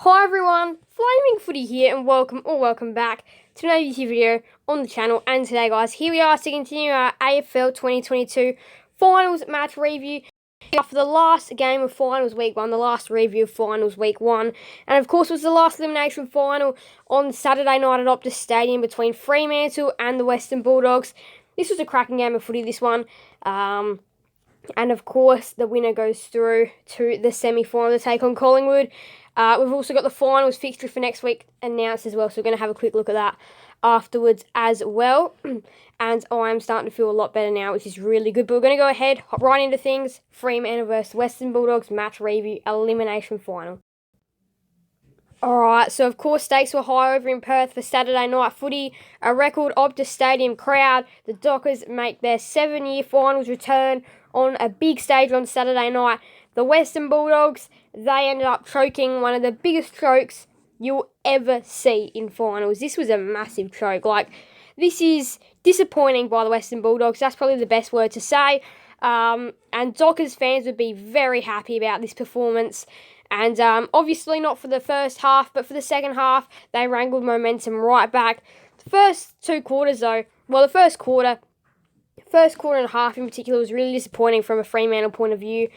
Hi everyone, Flaming Footy here and welcome back to another YouTube video on the channel. And today guys, here we are to continue our AFL 2022 finals match review. After the last game of finals week 1, the last review of finals week 1, and of course was the last elimination final on Saturday night at Optus Stadium between Fremantle and the Western Bulldogs. This was a cracking game of footy, this one. And of course, the winner goes through to the semi-final to take on Collingwood. We've also got the finals fixture for next week announced as well, so we're going to have a quick look at that afterwards as well. And I'm starting to feel a lot better now, which is really good. But we're going to go ahead, hop right into things. Fremantle vs Western Bulldogs match review, elimination final. Alright, so of course stakes were high over in Perth for Saturday night footy. A record Optus Stadium crowd. The Dockers make their 7-year finals return on a big stage on Saturday night. The Western Bulldogs, they ended up choking one of the biggest chokes you'll ever see in finals. This was a massive choke. This is disappointing by the Western Bulldogs. That's probably the best word to say. And Dockers fans would be very happy about this performance. And obviously not for the first half, but for the second half, they wrangled momentum right back. The first two quarters, though, well, the first quarter and a half in particular was really disappointing from a Fremantle point of view.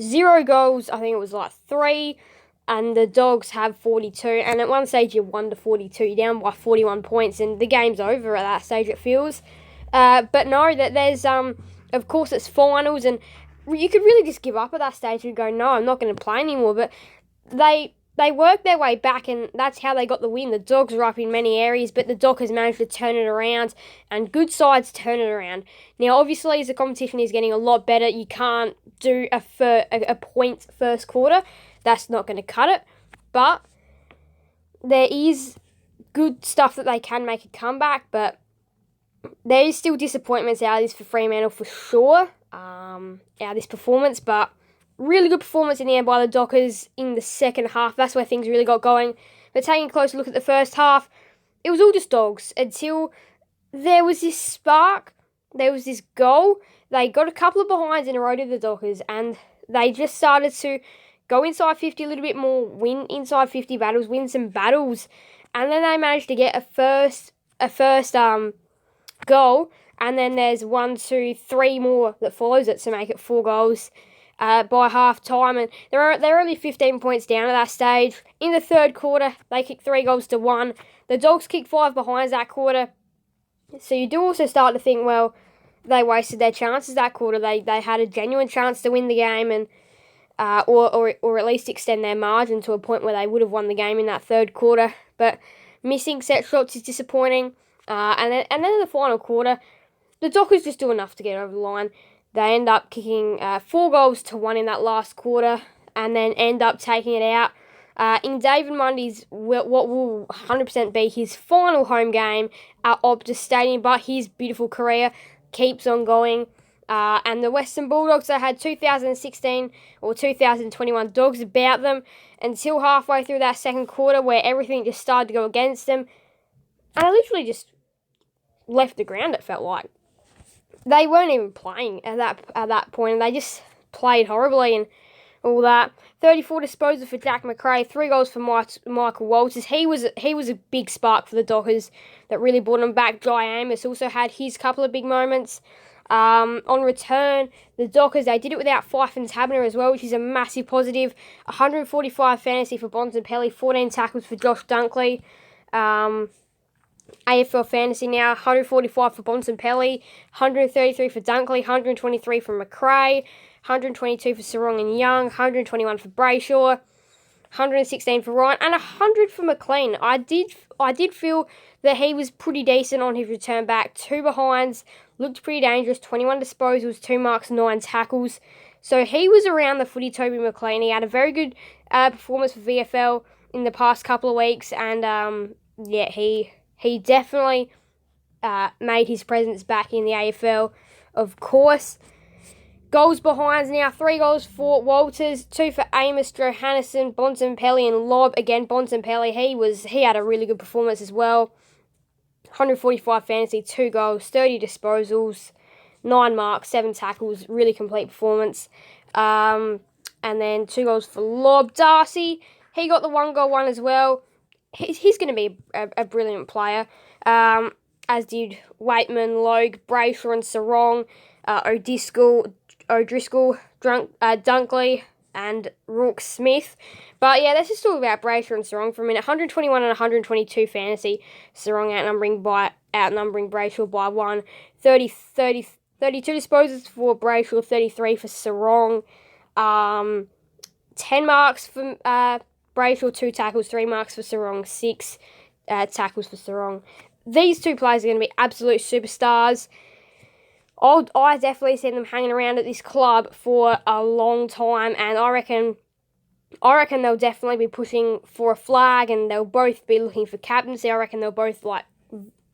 0 goals, I think it was 3, and the Dogs have 42. And at one stage, you're 1-42, you're down by 41 points, and the game's over at that stage, it feels. But no, that there's, of course, it's finals, and you could really just give up at that stage and go, no, I'm not going to play anymore. But they worked their way back, and that's how they got the win. The Dogs were up in many areas, but the Dockers managed to turn it around, and good sides turn it around. Now, obviously, as the competition is getting a lot better, you can't do a point first quarter. That's not going to cut it. But there is good stuff that they can make a comeback, but there is still disappointments out of this for Fremantle for sure. Out of this performance, but really good performance in the end by the Dockers in the second half. That's where things really got going. But taking a closer look at the first half, it was all just Dogs until there was this spark, there was this goal. They got a couple of behinds in a row to the Dockers, and they just started to go inside 50 a little bit more, win inside 50 battles, win some battles, and then they managed to get a first goal. And then there's 1, 2, 3 more that follows it to make it 4 goals by half time. And they're only 15 points down at that stage. In the third quarter, they kicked 3 goals to 1. The Dogs kicked 5 behinds that quarter. So you do also start to think, well, they wasted their chances that quarter. They had a genuine chance to win the game and or at least extend their margin to a point where they would have won the game in that third quarter. But missing set shots is disappointing. And then in the final quarter, the Dockers just do enough to get over the line. They end up kicking 4 goals to 1 in that last quarter and then end up taking it out. In David Mundy's, what will 100% be his final home game at Optus Stadium, but his beautiful career keeps on going. And the Western Bulldogs, they had 2016 or 2021 Dogs about them until halfway through that second quarter where everything just started to go against them. And I literally just left the ground, it felt like. They weren't even playing at that point, and they just played horribly and all that. 34 disposals for Jack McRae, 3 goals for Michael Walters. He was a big spark for the Dockers that really brought them back. Jai Amos also had his couple of big moments. On return, the Dockers, they did it without Fife and Tabner as well, which is a massive positive. 145 fantasy for Bontempelli, 14 tackles for Josh Dunkley. AFL Fantasy now, 145 for Bontempelli, 133 for Dunkley, 123 for McRae, 122 for Sarong and Young, 121 for Brayshaw, 116 for Ryan, and 100 for McLean. I did feel that he was pretty decent on his return back. 2 behinds, looked pretty dangerous, 21 disposals, 2 marks, 9 tackles. So he was around the footy, Toby McLean. He had a very good performance for VFL in the past couple of weeks, and he definitely made his presence back in the AFL, of course. Goals behinds now, 3 goals for Walters, 2 for Amos, Johannesson, Bontempelli and Lobb. Again, Bontempelli, he had a really good performance as well. 145 fantasy, 2 goals, 30 disposals, 9 marks, 7 tackles, really complete performance. And then 2 goals for Lobb. Darcy, He got the 1-goal one as well. He's going to be a brilliant player, as did Waitman, Logue, Brayshaw and Sarong, O'Driscoll, Dunkley and Rourke Smith. But yeah, let's just talk about Brayshaw and Sarong for a minute. 121 and 122 fantasy. Sarong outnumbering Brayshaw by 1. 32 disposals for Brayshaw, 33 for Sarong. 10 marks for Brayshaw, 2 tackles, 3 marks for Sarong, 6 tackles for Sarong. These two players are going to be absolute superstars. I definitely see them hanging around at this club for a long time, and I reckon they'll definitely be pushing for a flag, and they'll both be looking for captaincy. I reckon they'll both like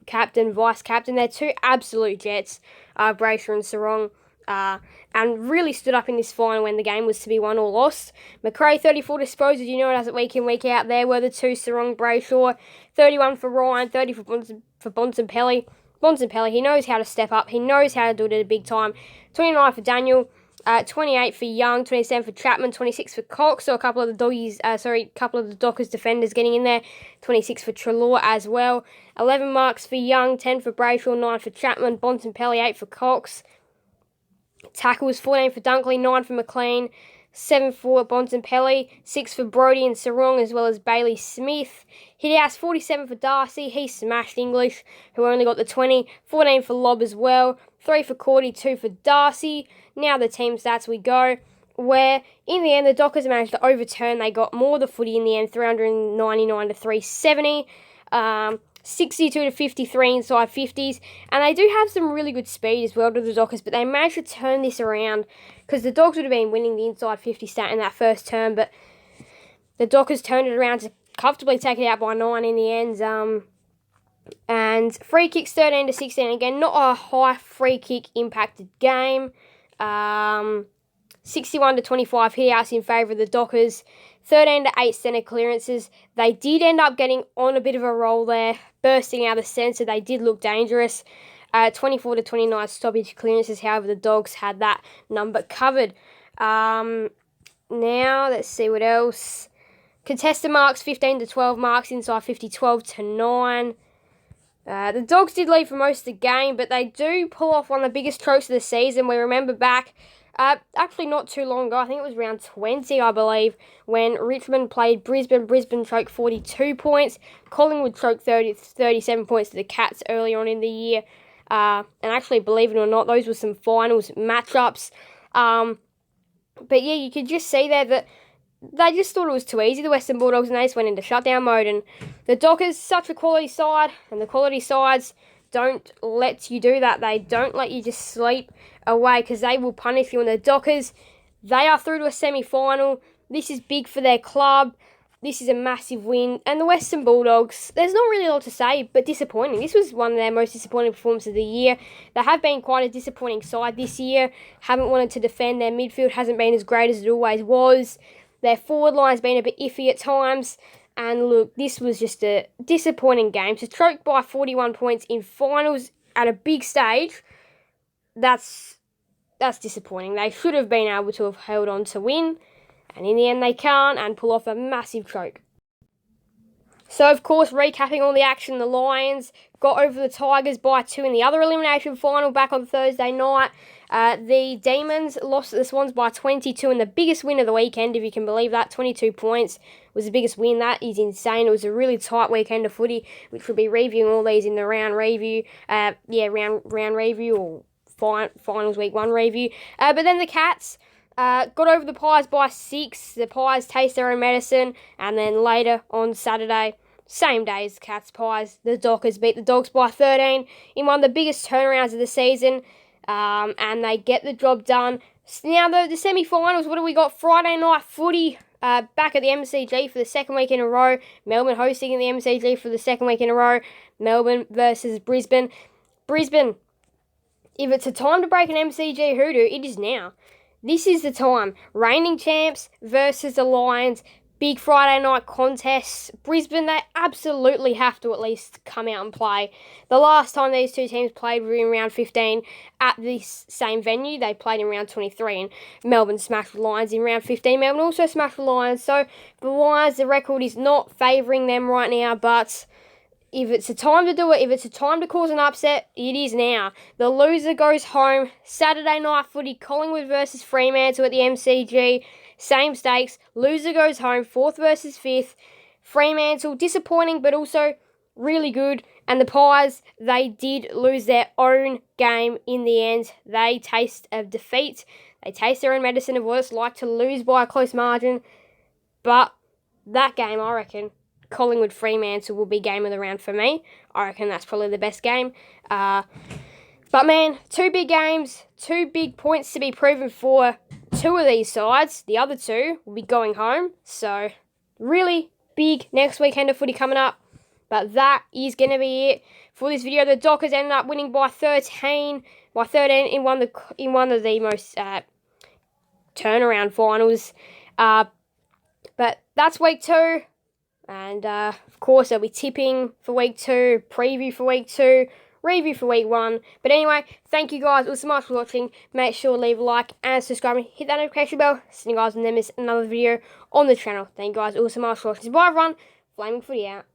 captain, vice captain. They're two absolute jets, Brayshaw and Sarong, and really stood up in this final when the game was to be won or lost. McRae, 34 disposals, you know it does it week in, week out. There were the two, Sarong, Brayshaw, 31 for Ryan, 30 for Bontempelli. Bontempelli, he knows how to step up. He knows how to do it at a big time. 29 for Daniel, 28 for Young, 27 for Chapman, 26 for Cox. So a couple of the Dockers defenders getting in there. 26 for Treloar as well. 11 marks for Young, 10 for Brayshaw, 9 for Chapman, Bontempelli, 8 for Cox. Tackles, 14 for Dunkley, 9 for McLean, 7 for Bontempelli, 6 for Brody and Sarong, as well as Bailey Smith. Hithouse, 47 for Darcy. He smashed English, who only got the 20. 14 for Lobb as well. 3 for Cordy, 2 for Darcy. Now the team stats we go, where in the end the Dockers managed to overturn. They got more of the footy in the end, 399 to 370. 62 to 53 inside 50s, and they do have some really good speed as well to the Dockers, but they managed to turn this around, because the Dogs would have been winning the inside 50 stat in that first term, but the Dockers turned it around to comfortably take it out by 9 in the end. And free kicks 13 to 16, again, not a high free kick impacted game. 61 to 25 hit-outs in favour of the Dockers. 13 to 8 centre clearances. They did end up getting on a bit of a roll there, bursting out of the centre. They did look dangerous. 24 to 29 stoppage clearances. However, the Dogs had that number covered. Now, let's see what else. Contested marks, 15 to 12 marks inside 50, 12 to 9. The Dogs did lead for most of the game, but they do pull off one of the biggest chokes of the season. We remember back, actually not too long ago, I think it was round 20, I believe, when Richmond played Brisbane. Brisbane choked 42 points. Collingwood choked 37 points to the Cats earlier on in the year. And actually, believe it or not, those were some finals matchups. But yeah, you could just see there that they just thought it was too easy, the Western Bulldogs, and they just went into shutdown mode. And the Dockers, such a quality side, and the quality sides don't let you do that. They don't let you just sleep away, because they will punish you. And the Dockers, they are through to a semi-final. This is big for their club. This is a massive win. And the Western Bulldogs, there's not really a lot to say, but disappointing. This was one of their most disappointing performances of the year. They have been quite a disappointing side this year. Haven't wanted to defend. Their midfield hasn't been as great as it always was. Their forward line's been a bit iffy at times. And look, this was just a disappointing game. To choke by 41 points in finals at a big stage, that's disappointing. They should have been able to have held on to win. And in the end, they can't, and pull off a massive choke. So, of course, recapping all the action, the Lions got over the Tigers by 2 in the other elimination final back on Thursday night. The Demons lost to the Swans by 22 in the biggest win of the weekend, if you can believe that. 22 points was the biggest win. That is insane. It was a really tight weekend of footy, which we'll be reviewing all these in the round review. Round review or finals week 1 review. But then the Cats got over the Pies by 6. The Pies taste their own medicine. And then later on Saturday, same day as the Cats Pies, the Dockers beat the Dogs by 13 in one of the biggest turnarounds of the season. And they get the job done. Now, the semi-finals, what do we got? Friday night footy back at the MCG for the second week in a row. Melbourne hosting in the MCG for the second week in a row. Melbourne versus Brisbane. Brisbane, if it's a time to break an MCG hoodoo, it is now. This is the time. Reigning champs versus the Lions. big Friday night contests. Brisbane, they absolutely have to at least come out and play. The last time these two teams played were in round 15 at this same venue. They played in round 23, and Melbourne smashed the Lions in round 15. Melbourne also smashed the Lions. So the Lions, the record is not favouring them right now, but if it's a time to do it, if it's a time to cause an upset, it is now. The loser goes home. Saturday night footy, Collingwood versus Fremantle at the MCG. Same stakes. Loser goes home. 4th versus 5th. Fremantle, disappointing, but also really good. And the Pies, they did lose their own game in the end. They taste of defeat. They taste their own medicine of what it's like to lose by a close margin. But that game, I reckon, Collingwood Fremantle will be game of the round for me. I reckon that's probably the best game. But man, 2 big games, 2 big points to be proven for 2 of these sides. The other 2 will be going home. So really big next weekend of footy coming up. But that is going to be it for this video. The Dockers ended up winning by 13 in one of the most turnaround finals. But that's week 2. And, of course, I'll be tipping for week 2, preview for week 2, review for week 1. But anyway, thank you guys all so much for watching. Make sure to leave a like and subscribe and hit that notification bell so you guys will never miss another video on the channel. Thank you guys all so much for watching. Bye, everyone. Flaming Footy out.